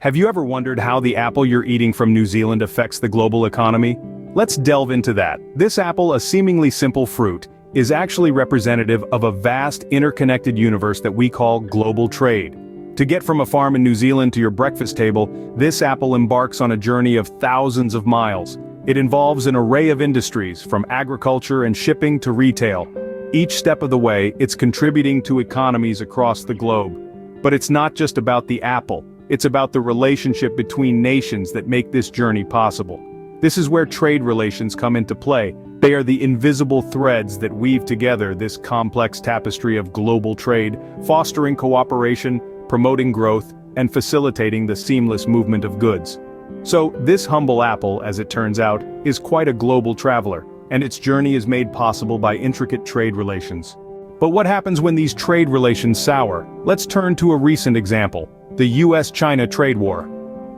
Have you ever wondered how the apple you're eating from New Zealand affects the global economy? Let's delve into that. This apple, a seemingly simple fruit, is actually representative of a vast interconnected universe that we call global trade. To get from a farm in New Zealand to your breakfast table, this apple embarks on a journey of thousands of miles. It involves an array of industries, from agriculture and shipping to retail. Each step of the way, it's contributing to economies across the globe. But it's not just about the apple. It's about the relationship between nations that make this journey possible. This is where trade relations come into play. They are the invisible threads that weave together this complex tapestry of global trade, fostering cooperation, promoting growth, and facilitating the seamless movement of goods. So, this humble apple, as it turns out, is quite a global traveler, and its journey is made possible by intricate trade relations. But what happens when these trade relations sour? Let's turn to a recent example: the US-China trade war.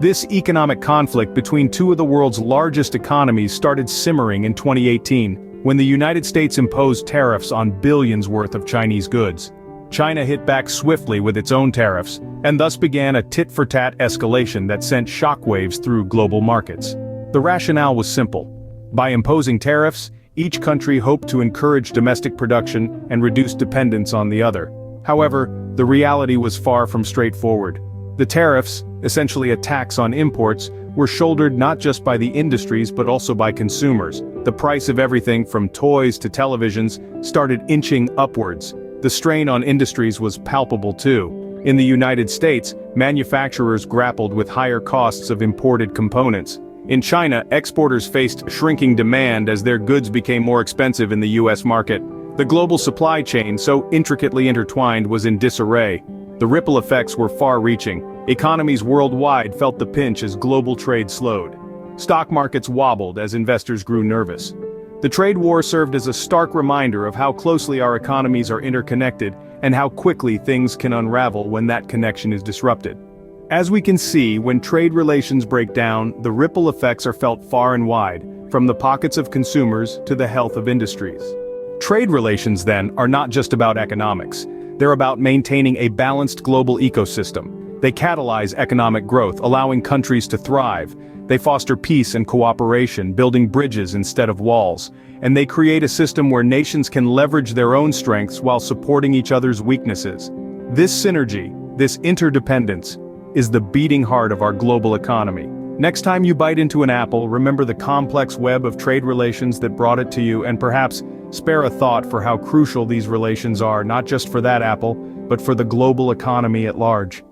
This economic conflict between two of the world's largest economies started simmering in 2018, when the United States imposed tariffs on billions worth of Chinese goods. China hit back swiftly with its own tariffs, and thus began a tit-for-tat escalation that sent shockwaves through global markets. The rationale was simple. By imposing tariffs, each country hoped to encourage domestic production and reduce dependence on the other. However, the reality was far from straightforward. The tariffs, essentially a tax on imports, were shouldered not just by the industries but also by consumers. The price of everything from toys to televisions started inching upwards. The strain on industries was palpable too. In the United States, manufacturers grappled with higher costs of imported components. In China, exporters faced shrinking demand as their goods became more expensive in the US market. The global supply chain, so intricately intertwined, was in disarray. The ripple effects were far-reaching. Economies worldwide felt the pinch as global trade slowed. Stock markets wobbled as investors grew nervous. The trade war served as a stark reminder of how closely our economies are interconnected and how quickly things can unravel when that connection is disrupted. As we can see, when trade relations break down, the ripple effects are felt far and wide, from the pockets of consumers to the health of industries. Trade relations, then, are not just about economics. They're about maintaining a balanced global ecosystem. They catalyze economic growth, allowing countries to thrive. They foster peace and cooperation, building bridges instead of walls. And they create a system where nations can leverage their own strengths while supporting each other's weaknesses. This synergy, this interdependence, is the beating heart of our global economy. Next time you bite into an apple, remember the complex web of trade relations that brought it to you, and perhaps spare a thought for how crucial these relations are, not just for that apple, but for the global economy at large.